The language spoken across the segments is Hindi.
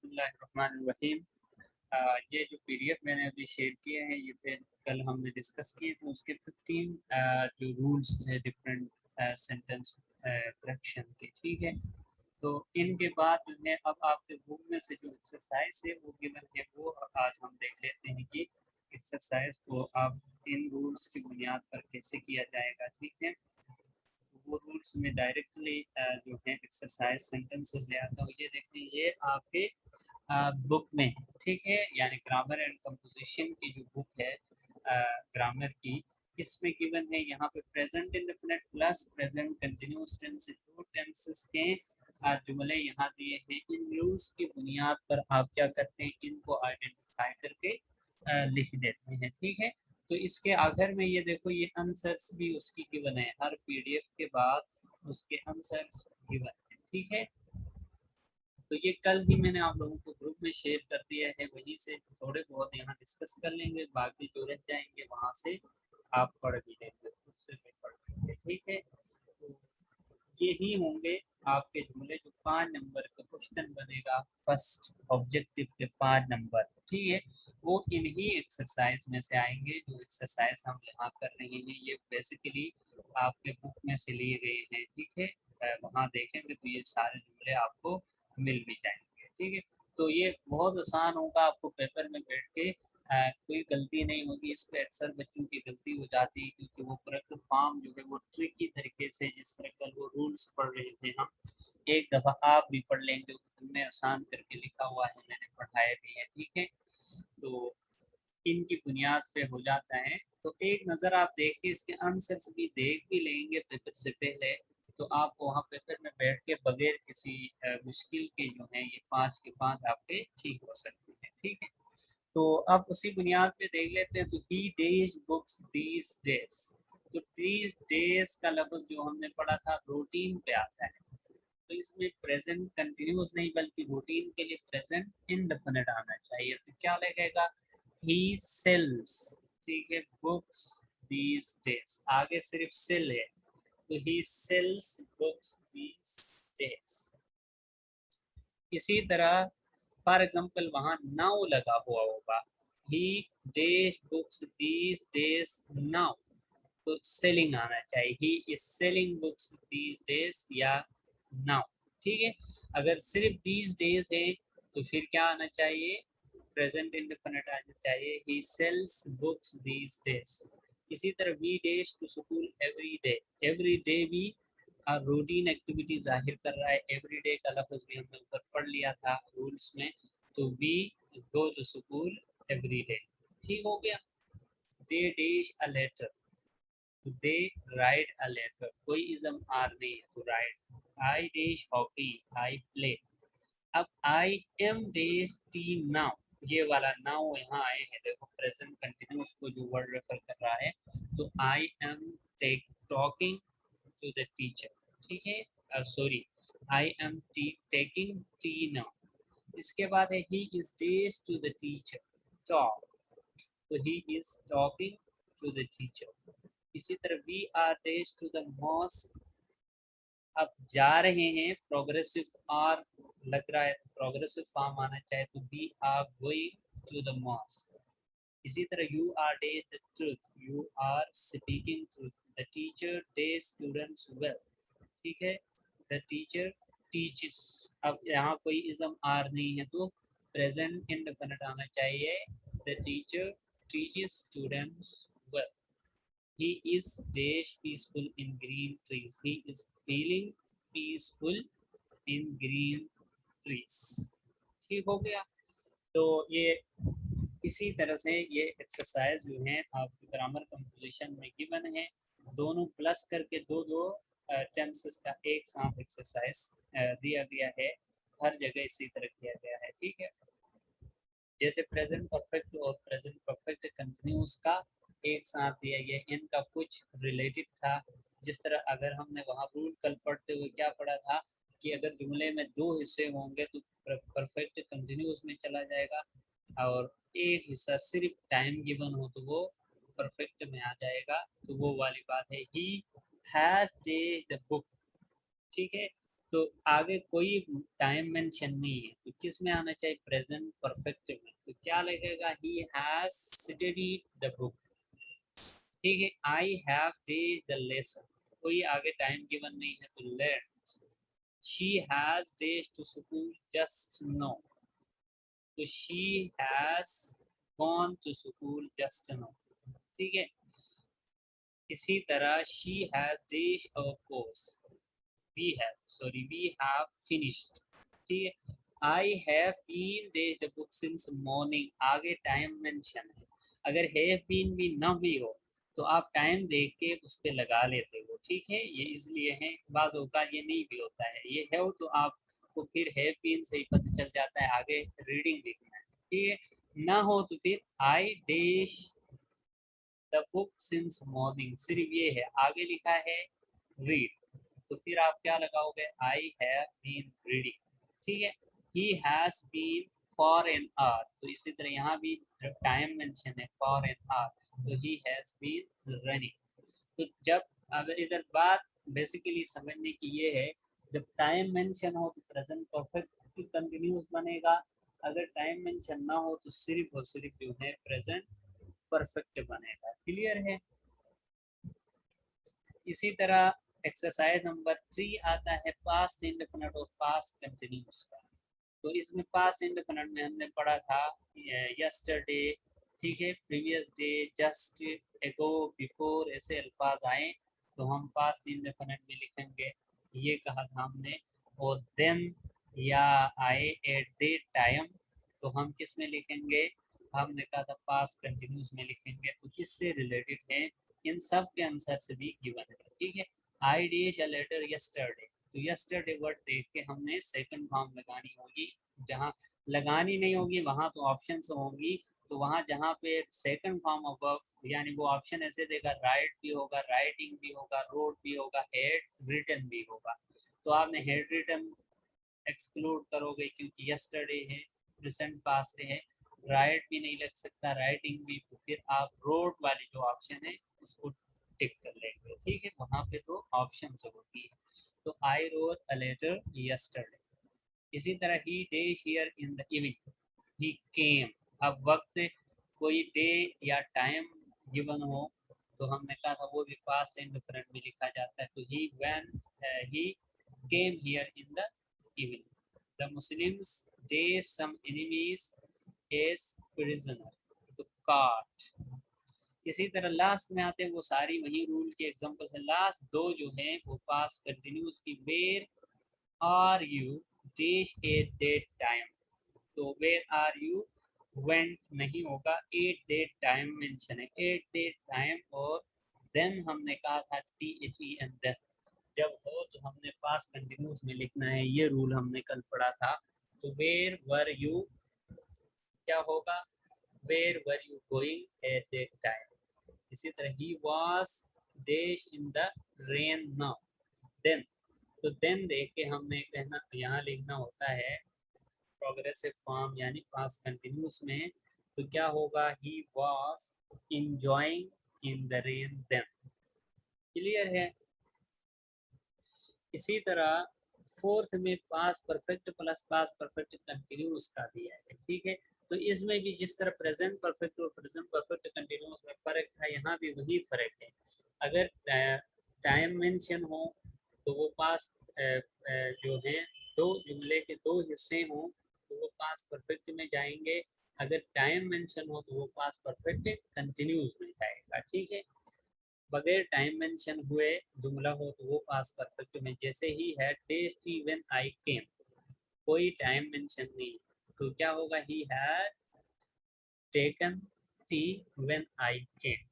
बिस्मिल्लाहिर्रहमानिर्रहीम। ये जो पीडीएफ मैंने अभी शेयर किए हैं ये फिर कल हमने डिस्कस किए थे उसके 15 जो रूल्स थे डिफरेंट सेंटेंस करेक्शन के, ठीक है। तो इनके बाद जो है अब आपके बुक में से जो एक्सरसाइज है वो गिवन है, वो आज हम देख लेते हैं कि एक्सरसाइज को आप इन रूल्स की बुनियाद पर कैसे किया जाएगा, ठीक है। वो रूल्स में डायरेक्टली जो है एक्सरसाइज सेंटेंसेस ले आता हूँ। ये देखते हैं, ये आपके बुक में, ठीक है, यानी ग्रामर एंड कंपोजिशन की जो बुक है ग्रामर की, इसमें गिवन है यहाँ पे present indefinite plus present continuous tense, दो टेंसेस के जुमले यहाँ दिए हैं। इन रूल्स की बुनियाद पर आप क्या करते हैं, इनको आइडेंटिफाई करके लिख देते हैं, ठीक है। तो इसके आखिर में ये देखो, ये आंसर्स भी उसकी गिवन है, हर पीडीएफ के बाद उसके आंसर्स गिवन है, ठीक है। तो ये कल ही मैंने आप लोगों को ग्रुप में शेयर कर दिया है, वहीं से थोड़े बहुत यहाँ डिस्कस कर लेंगे, बाकी जो रह जाएंगे वहाँ से आप पढ़ भी लेंगे, उससे भी पढ़ लेंगे, ठीक है। तो यही होंगे आपके जुमले। जो 5 नंबर का क्वेश्चन बनेगा फर्स्ट ऑब्जेक्टिव के 5 नंबर, ठीक है, वो इन्हीं एक्सरसाइज में से आएंगे। जो एक्सरसाइज हम यहाँ कर रहे हैं ये बेसिकली आपके बुक में से लिए गए हैं, ठीक है। वहाँ देखेंगे तो ये सारे जुमले आपको मिल भी जाएंगे, ठीक है। तो ये बहुत आसान होगा, आपको पेपर में बैठ के कोई गलती नहीं होगी। इस पर अक्सर बच्चों की गलती हो जाती है, क्योंकि वो करेक्ट फॉर्म जो है वो ट्रिकी तरीके से, जिस तरह कल वो रूल्स पढ़ रहे थे हम, एक दफ़ा आप भी पढ़ लेंगे, उनमें आसान करके लिखा हुआ है, मैंने पढ़ाया भी है, ठीक है। तो इनकी बुनियाद पे हो जाता है। तो एक नज़र आप देख के इसके आंसर्स भी देख भी लेंगे पेपर से पहले, तो आप वहाँ पेपर में बैठ के बगैर किसी मुश्किल के जो है ये 5 के 5 आपके ठीक हो सकते हैं, ठीक है। तो अब उसी बुनियाद पे देख लेते हैं। तो ही डेज बुक्स दीज डेज, तो दीज डेज का लफ्ज़ जो हमने पढ़ा था रूटीन पे आता है, तो इसमें प्रेजेंट कंटिन्यूस नहीं बल्कि रूटीन के लिए प्रेजेंट इंडेफिनिट आना चाहिए। तो क्या लगेगा, ही सेल्स, ठीक है, बुक्स दीज डेज, आगे सिर्फ सेल है, तो ही सेल्स बुक्स दीज डेज। इसी तरह फॉर एग्जाम्पल वहाँ नाउ लगा हुआ होगा, he days books these days now, तो सेलिंग आना चाहिए, he is selling books these days या नाउ, ठीक है। अगर सिर्फ दीज डेज है तो फिर क्या आना चाहिए, प्रेजेंट इंडेफिनिट आना चाहिए, he sells books these days. इसी तरह we days to school every day भी रूटीन एक्टिविटी जाहिर कर रहा है। एवरीडे का लफ्ज़ भी हमने ऊपर पढ़ लिया था रूल्स में, तो we go to school everyday, ठीक हो गया। They dash a letter, they write a letter, कोई इज़म आर नहीं है तो right. I dash hockey, I play. अब I am dash tea now, ये वाला नाउ यहाँ आए हैं, देखो प्रेजेंट कंटिन्यूअस को जो वर्ड रेफर कर रहा है, तो I am talking to the teacher, ठीक है, sorry, I am taking tea now. इसके बाद है he is days to the teacher talk, तो he is talking to the teacher. इसी तरह we are days to the mosque, अब जा रहे हैं, प्रोग्रेसिव आर लग रहा है, प्रोग्रेसिव फॉर्म आना चाहे तो we are going to the mosque. इसी तरह you are days the truth, you are speaking truth. The teacher days students well, ठीक है, द टीचर टीचेस। अब यहाँ कोई इज़म आर नहीं है तो प्रेजेंट इंडेफिनिट आना चाहिए, the teacher teaches students well. He is dash peaceful in green trees, he is feeling peaceful in green trees, ठीक हो गया। तो ये इसी तरह से ये एक्सरसाइज जो है आपकी ग्रामर कंपोजिशन में गिवन है, दोनों प्लस करके दो दो टेंसेस का एक साथ एक्सरसाइज दिया गया है, हर जगह इसी तरह किया गया है, ठीक है। जैसे प्रेजेंट परफेक्ट और प्रेजेंट परफेक्ट कंटिन्यूस का एक साथ दिया गया, इनका कुछ रिलेटेड था। जिस तरह अगर हमने वहाँ रूल कल पढ़ते हुए क्या पढ़ा था कि अगर जुमले में 2 हिस्से होंगे तो परफेक्ट कंटिन्यूस में चला जाएगा, और एक हिस्सा सिर्फ टाइम गिवन हो तो वो परफेक्ट में आ जाएगा। तो वो वाली बात है, he has days the book, ठीक है। तो आगे कोई टाइम मेंशन नहीं है, तो किस में आना चाहिए? प्रेजेंट परफेक्ट में। तो क्या लगेगा? He has studied the book. ठीक है, I have take the lesson, कोई आगे टाइम गिवन नहीं है तो learn. She has days to school just now, तो she has gone to school just now. ठीक है, इसी तरह she has days a course, we have finished. ठीक है, I have been days the book since morning, आगे टाइम मेंशन है। अगर हैव बीन भी ना भी हो तो आप टाइम देख के उस पर लगा लेते हो। ठीक है, ये इसलिए है, बाज होता ये नहीं भी होता है। ये है तो आपको फिर हैव बीन से ही पता चल जाता है, आगे रीडिंग लिखना है। ठीक है, ना हो तो फिर I dash the book since morning, सिर्फ ये है, आगे लिखा है रीड, तो फिर आप क्या लगाओगे? I have been reading. ठीक है, he has been for an hour, तो इसी तरह यहाँ भी टाइम मेंशन है फॉर एन आवर, तो ही हैज बीन रनिंग। तो जब, अगर इधर बात बेसिकली समझने की ये है, जब टाइम मेंशन हो तो प्रेजेंट परफेक्ट कंटिन्यूस बनेगा, अगर टाइम मेंशन ना हो तो सिर्फ और सिर्फ जो है प्रेजेंट परफेक्ट बनेगा। क्लियर है? इसी तरह एक्सरसाइज नंबर 3 आता है पास्ट इंडेफिनिट और पास्ट कंटिन्यूस का। तो इसमें पास्ट इंडेफिनिट में हमने पढ़ा था यस्टरडे, ठीक है, प्रीवियस डे, जस्ट, एगो, बिफोर, ऐसे अल्फाज आए तो हम पास्ट इंडेफिनिट में लिखेंगे, ये कहा था हमने। और देन या आए एट दैट टाइम, तो हम किस में लिखेंगे? हमने कहा था पास्ट कंटिन्यूस में लिखेंगे। तो किससे रिलेटेड है? इन सब के आंसर से भी गिवन है। ठीक है, I did a letter yesterday, तो यस्टरडे वर्ड देख के हमने सेकंड फॉर्म लगानी होगी। जहाँ लगानी नहीं होगी वहाँ तो ऑप्शन होंगी, तो वहाँ जहाँ पे सेकंड फॉर्म ऑफ वर्ब, यानी वो ऑप्शन ऐसे देगा, राइट भी होगा, राइटिंग भी होगा, रोड भी होगा, हेड रिटन भी होगा। तो आपने हेड रिटन एक्सक्लूड करोगे क्योंकि यस्टरडे है, प्रेजेंट पास्ट है। राइट भी नहीं लग सकता, राइटिंग भी, तो फिर आप रोड वाली जो ऑप्शन है उसको टिक कर लेंगे। ठीक है, वहाँ पे तो ऑप्शन से होती है। तो I wrote a letter yesterday. इसी तरह he day here in the evening, he came. अब वक्त कोई डे या टाइम गिवन हो तो हमने कहा था वो भी पास्ट इंडिफरेंट में लिखा जाता है। तो he went, he came here in the evening. The Muslims they some enemies as prisoner, तो काट। इसी तरह लास्ट में आते हैं वो सारी वही रूल के एग्जांपल्स है। लास्ट दो जो है वो पास कंटिन्यूस की, where are you dash at that time, तो वेयर आर यू वेंट नहीं होगा, एट दैट टाइम मेंशन है, एट दैट टाइम। और देन हमने कहा था T H E N, then जब हो तो हमने पास कंटिन्यूस में लिखना है, ये रूल हमने कल पढ़ा था। तो वेयर वर यू क्या होगा? Where were you going at that time. इसी तरह he was dash in the rain now, then, तो देन देख के हमने कहना यहाँ लिखना होता है प्रोग्रेसिव फॉर्म यानी पास्ट कंटिन्यूस में। तो क्या होगा? He was enjoying in the rain then. Clear है? इसी तरह फोर्थ में past perfect plus past perfect continuous का दिया है। ठीक है, तो इसमें भी जिस तरह प्रेजेंट परफेक्ट और प्रेजेंट परफेक्ट कंटिन्यूस में फर्क था, यहाँ भी वही फर्क है। अगर टाइम मेंशन हो तो वो पास जो है, दो जुमले के दो हिस्से हों तो वो पास परफेक्ट में जाएंगे। अगर टाइम मेंशन हो तो वो पास परफेक्ट कंटिन्यूस में जाएगा। ठीक है, बगैर टाइम मेंशन हुए जुमला हो तो वो पास परफेक्ट में, जैसे ही है टेस्टी व्हेन आई केम, कोई टाइम मेंशन नहीं, तो क्या होगा? He had taken tea when I came.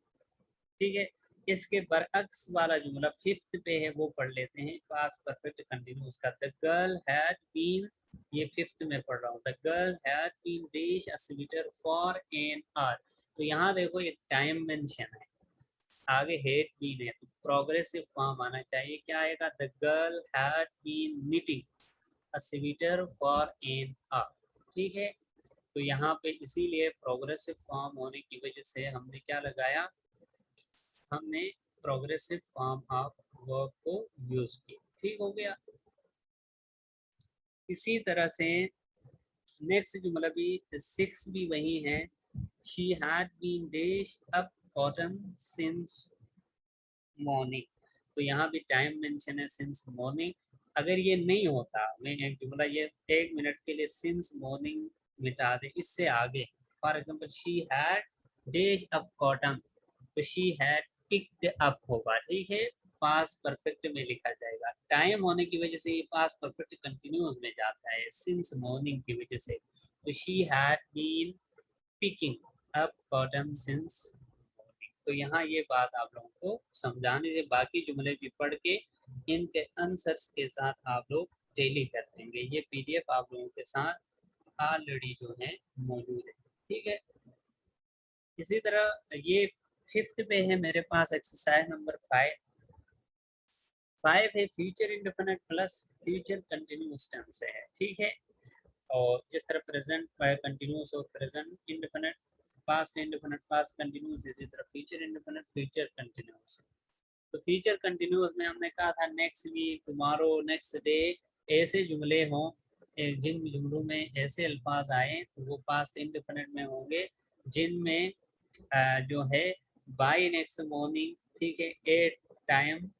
ठीक है, इसके बरअक्स वाला जुमला फिफ्थ पे है, वो पढ़ लेते हैं पास परफेक्ट कंटिन्यूस का। द गर्ल हैड बीन, ये फिफ्थ में पढ़ रहा हूँ, the girl had been dash a sweater for an hour. तो यहाँ देखो एक टाइम मेंशन है, आगे हेड बीन है, तो प्रोग्रेसिव फॉर्म आना चाहिए। क्या आएगा? The girl had been knitting a sweater for an hour. ठीक है, तो यहाँ पे इसीलिए प्रोग्रेसिव फॉर्म होने की वजह से हमने क्या लगाया? हमने प्रोग्रेसिव फॉर्म ऑफ वर्ब को यूज किया। ठीक हो गया? इसी तरह से नेक्स्ट जुमला भी 6 भी वही है, she had been dash up cotton since morning. तो यहाँ भी टाइम मेंशन है सिंस मॉर्निंग। अगर ये नहीं होता, मैं एक जुमला ये 1 मिनट के लिए सिंस मॉर्निंग मिटा दे, इससे आगे for example she had dash up cotton, तो शी हैड पिक्ड अप होगा, ठीक है, पास्ट परफेक्ट में लिखा जाएगा। टाइम होने की वजह से ये पास्ट परफेक्ट कंटिन्यूअस में जाता है सिंस मॉर्निंग की वजह से। तो she had been picking up cotton since morning. तो यहाँ ये बात आप लोगों को समझाने से, बाकी जुमले भी पढ़ के इनके आंसर्स के साथ आप लोग टेली कर देंगे। ये पीडीएफ आप लोगों के साथ ऑलरेडी जो है मौजूद है, ठीक है। इसी तरह ये 5th पे है मेरे पास एक्सरसाइज नंबर 5 है future indefinite plus future continuous tense है, ठीक है। और जिस तरह प्रेजेंट कंटिन्यूअस और present indefinite, past indefinite past continuous, इसी तरह फ्यूचर इंडेफिनिट फ्यूचर कंटिन्यूअस। तो फ्यूचर कंटिन्यूअस में हमने कहा था next week, tomorrow, next day, ऐसे जुमले हों, जिन जुमलों में ऐसे अल्फाज आए तो वो पास्ट इंडेफिनिट में होंगे, जिनमें जो है बाय नेक्स्ट मॉर्निंग, ठीक है, एट टाइम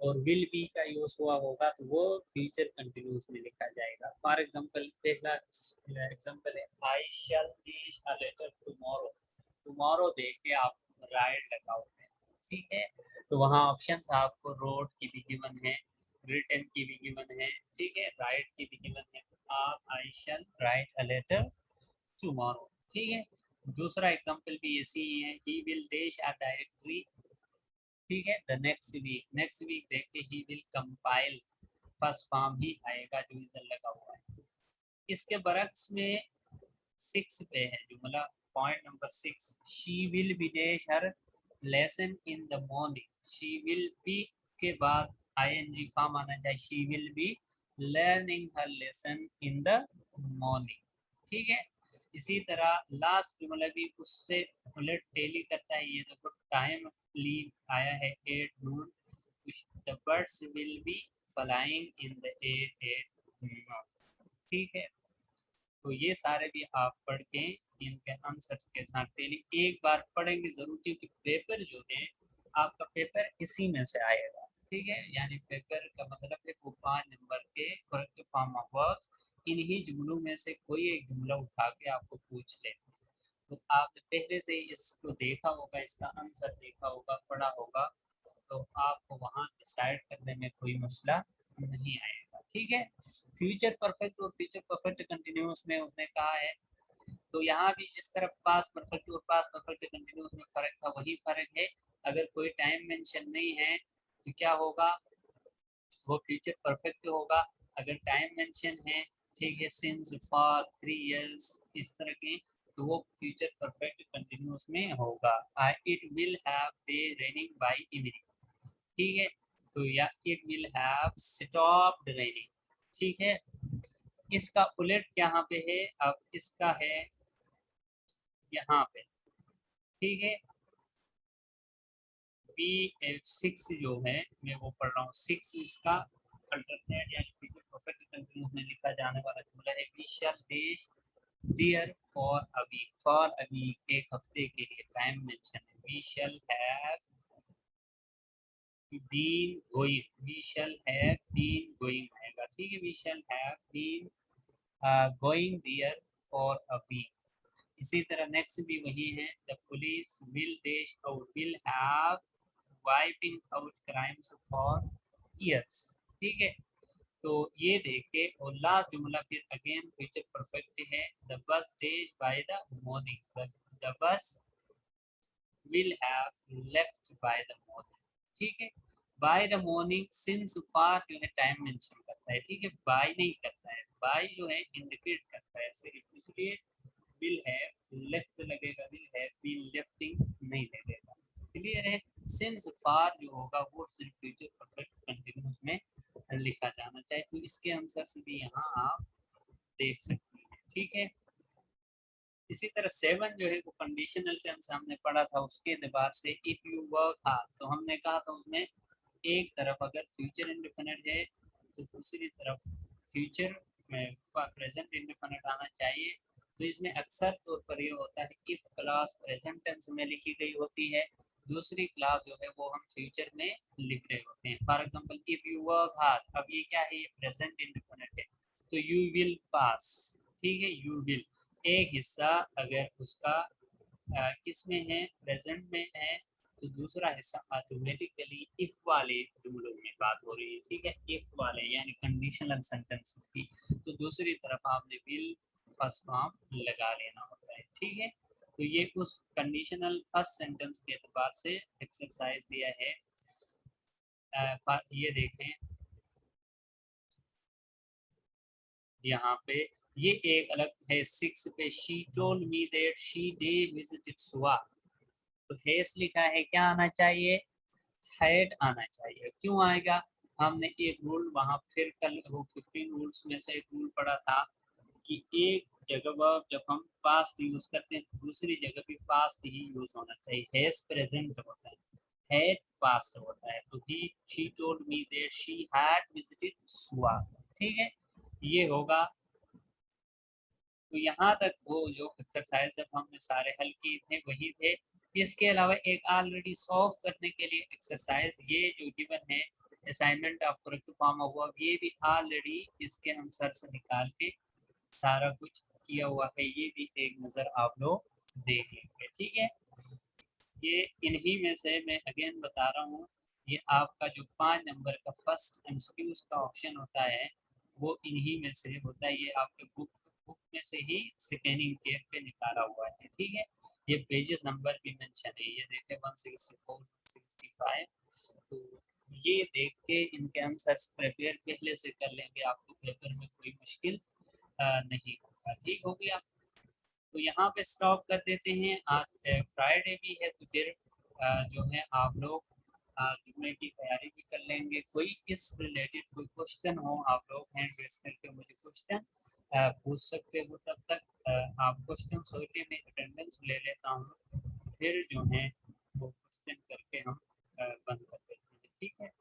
और विल बी का यूज हुआ होगा, तो वो फ्यूचर कंटिन्यूस में लिखा जाएगा। फॉर एग्जांपल पहला एग्जांपल है I shall teach a letter tomorrow. Tomorrow देख के आप राइट लगाओगे, ठीक है। तो वहाँ ऑप्शंस आपको रोड की भी गिवन है, रिटन की भी गिवन है, ठीक है, राइट की भी गिवन है। आप I shall write a letter tomorrow, ठीक है। दूसरा एग्जांपल भी ऐसी ही है, he will dash a directory, ठीक है, द नेक्स्ट वीक देख के he will compile, first form ही आएगा जो इधर लगा हुआ है। इसके बरक्स में 6 पे है जुमला, point number 6, she will be dash her lesson in the morning. She will be के बाद आईएनजी फॉर्म आना चाहिए, she will be learning her lesson in the morning, ठीक है। इसी तरह लास्ट जुमला भी उससे उलट टेली करता है, ये देखो टाइम लीव आया है 8 noon, the birds will be flying in the air at noon, ठीक है। तो ये सारे भी आप पढ़ के इनके आंसर्स के साथ डेली एक बार पढ़ेंगे जरूर, क्योंकि पेपर जो है आपका पेपर इसी में से आएगा, ठीक है। यानी पेपर का मतलब है वो 5 नंबर के करेक्ट फॉर्म ऑफ वर्ड्स, इन्हीं जुमलों में से कोई एक जुमला उठा के आपको पूछ लेते हैं। तो आपने पहले से इसको देखा होगा, इसका आंसर देखा होगा, पढ़ा होगा, तो आपको वहाँ डिसाइड करने में कोई मसला नहीं आएगा, ठीक है। फ्यूचर परफेक्ट और फ्यूचर परफेक्ट कंटिन्यूअस में उसने कहा है, तो यहाँ भी जिस तरह पास परफेक्ट और पास परफेक्ट कंटिन्यूअस में फर्क था, वही फर्क है। अगर कोई टाइम मेंशन नहीं है तो क्या होगा, वो फ्यूचर परफेक्ट होगा। अगर टाइम मेंशन है, ठीक है, सिंस, फॉर, 3 इयर्स, इस तरह के, तो वो फ्यूचर परफेक्ट कंटिन्यूअस में होगा। It will have day raining by evening, ठीक है, तो या it will have stopped raining, ठीक है। इसका उलट यहाँ पे है, अब इसका है यहाँ पे, ठीक है। B6 जो है मैं वो पढ़ रहा हूँ, 6 इसका अल्टरनेट यानी फ्यूचर परफेक्ट कंटिन्यूअस में लिखा जाने वाला जुमला है, we shall dash there for a week. For a week एक हफ्ते के लिए टाइम मेंशन है, we shall have been going, we shall have been going आएगा, ठीक है, we shall have been going there for a week. इसी तरह नेक्स्ट भी वही है, the police will dash out, will have wiping out crimes for years, ठीक है। तो ये देख के और लास्ट जुमला फिर अगेन फ्यूचर परफेक्ट है, the bus days by the morning, the bus will have left by the morning, ठीक है। बाय द मॉर्निंग सिंस फार जो है टाइम मेंशन करता है, ठीक है, बाय नहीं करता है, बाय जो है इंडिकेट करता है सिर्फ, इसलिए विल हैव लेफ्ट लगेगा, विल हैव बीन लेफ्टिंग नहीं लगेगा, क्लियर है। सिंस फार जो होगा वो सिर्फ फ्यूचर परफेक्ट कंटिन्यूअस में लिखा जाना चाहिए, तो इसके आंसर से भी यहाँ आप देख सकते हैं, ठीक है। इसी तरह 7 जो है वो कंडीशनल टेंस हमने पढ़ा था, उसके बाद से इफ यू वर्क हार्ड, तो हमने कहा था उसमें एक तरफ अगर फ्यूचर इंडेफिनिट है तो दूसरी तरफ फ्यूचर प्रेजेंट इंडेफिनिट आना चाहिए। तो इसमें अक्सर तौर पर ये होता है इफ क्लास प्रेजेंट टेंस में लिखी गई होती है, दूसरी क्लास जो है वो हम फ्यूचर में लिख रहे होते हैं। For example if you work hard, अब ये क्या है, ये प्रेजेंट इंडेफिनिट है, तो यू विल पास, ठीक है, यू विल। एक हिस्सा अगर उसका किस में है, प्रेजेंट में है, तो दूसरा हिस्सा ऑटोमेटिकली इफ वाले जुमलों में बात हो रही है, ठीक है, इफ वाले यानी कंडीशनल सेंटेंसेस की, तो दूसरी तरफ आपने विल फर्स्ट फॉर्म लगा लेना होता है, ठीक है। तो ये उस कंडीशनल फर्स्ट सेंटेंस के एतबार से एक्सरसाइज दिया है। ये देखें यहाँ पे, ये एक अलग है 6 पे, she told me that she did visited सुआ, तो हेस लिखा है, क्या आना चाहिए, हैड आना चाहिए। क्यों आएगा, हमने एक रूल वहां फिर कल वो 15 रूल्स में से एक रूल पढ़ा था कि एक जगह वर्ब जब हम पास्ट यूज करते हैं दूसरी जगह भी पास्ट ही यूज होना चाहिए। हैज प्रेजेंट होता है, हैड पास्ट होता है, तो he she told me that she had visited सुआ, ठीक है, ये होगा। तो यहाँ तक वो जो एक्सरसाइज जब हमने सारे हल किए थे वही थे। इसके अलावा एक ऑलरेडी सॉल्व करने के लिए एक्सरसाइज ये जो गिवन है, assignment of correct form of verb, ये भी ऑलरेडी इसके आंसर से निकाल के सारा कुछ किया हुआ है, ये भी एक नज़र आप लोग देख लेंगे, ठीक है। ये इन्हीं में से मैं अगेन बता रहा हूँ, ये आपका जो 5 नंबर का फर्स्ट एमसीक्यूज का ऑप्शन होता है वो इन्हीं में से होता है, ये आपके बुक में से ही स्कैनिंग केयर पे निकाला हुआ है, ठीक है। ये पेजेस नंबर भी मेंशन है, ये देखें 164 165, तो ये देख के इनके आंसर्स प्रिपेयर पहले से कर लेंगे, आपको पेपर में कोई मुश्किल नहीं होगा, ठीक हो गया। तो यहाँ पे स्टॉप कर देते हैं, आज फ्राइडे भी है, तो फिर जो है आप लोग जुम्मे की तैयारी भी कर लेंगे। कोई इस रिलेटेड कोई क्वेश्चन हो, आप लोग हैंड रेस करके मुझे क्वेश्चन पूछ सकते हो। तब तक आप क्वेश्चन सोचने में अटेंडेंस ले लेता हूँ, फिर जो है वो क्वेश्चन करके हम बंद कर देते हैं, ठीक है।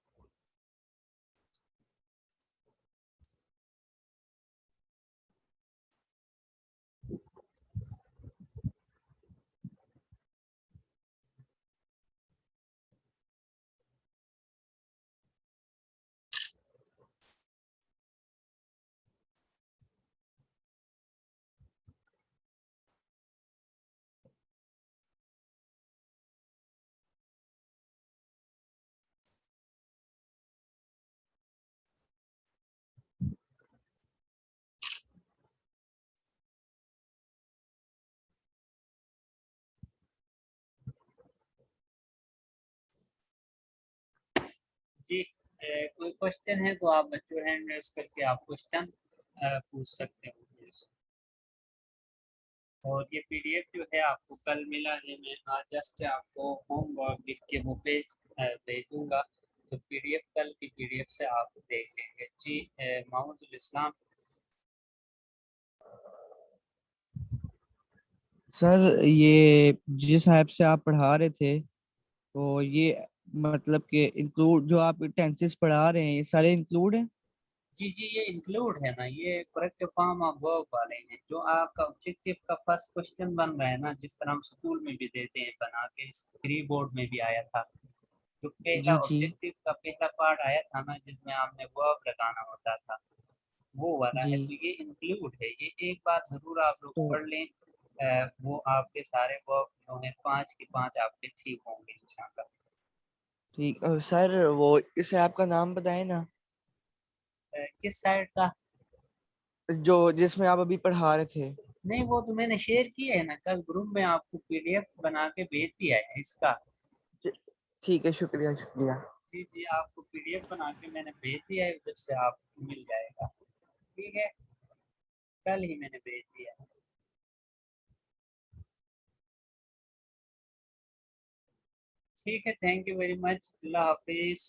जी, कोई क्वेश्चन है तो आप बच्चों हैंड रेस करके आप क्वेश्चन पूछ सकते हो मुझे। और ये पीडीएफ जो है आपको कल मिला है, मैं आज जस्ट आपको होमवर्क लिख के वो पेज भेज दूंगा, तो पीडीएफ कल की पीडीएफ से आप देख लेंगे। जी, माउजुल इस्लाम। सर ये जिस ऐप से आप पढ़ा रहे थे तो ये मतलब कि इंक्लूड जो आप टेंसेस पढ़ा रहे हैं ये सारे इंक्लूड हैं। जी जी, ये इंक्लूड है ना, ये करेक्ट फॉर्म ऑफ वर्ब वाले हैं, जो आपका ऑब्जेक्टिव का फर्स्ट क्वेश्चन बन रहा है ना, जिस तरह हम स्कूल में भी देते हैं बना के, प्री बोर्ड में भी आया था, जो पहला जी जी ऑब्जेक्टिव का पहला पार्ट आया था ना, जिसमें आपने वर्ब लगाना होता था, वो वाला जी। है। तो ये इंक्लूड है, ये एक बार जरूर आप लोग तो पढ़ लें, वो आपके सारे वर्ब जो है 5 के 5 आपके ठीक होंगे इंशाल्लाह। ठीक सर वो इस ऐप का नाम बताएं ना, किस साइड का? जो जिसमें आप अभी पढ़ा रहे थे। नहीं, वो तो मैंने शेयर किया है ना, कल ग्रुप में आपको पीडीएफ बना के भेज दिया है इसका। ठीक है, शुक्रिया शुक्रिया। जी जी, आपको पीडीएफ बना के मैंने भेज दिया है, उधर से आपको मिल जाएगा, ठीक है, कल ही मैंने भेज दिया है। ठीक है, thank you very much, Allah Hafiz.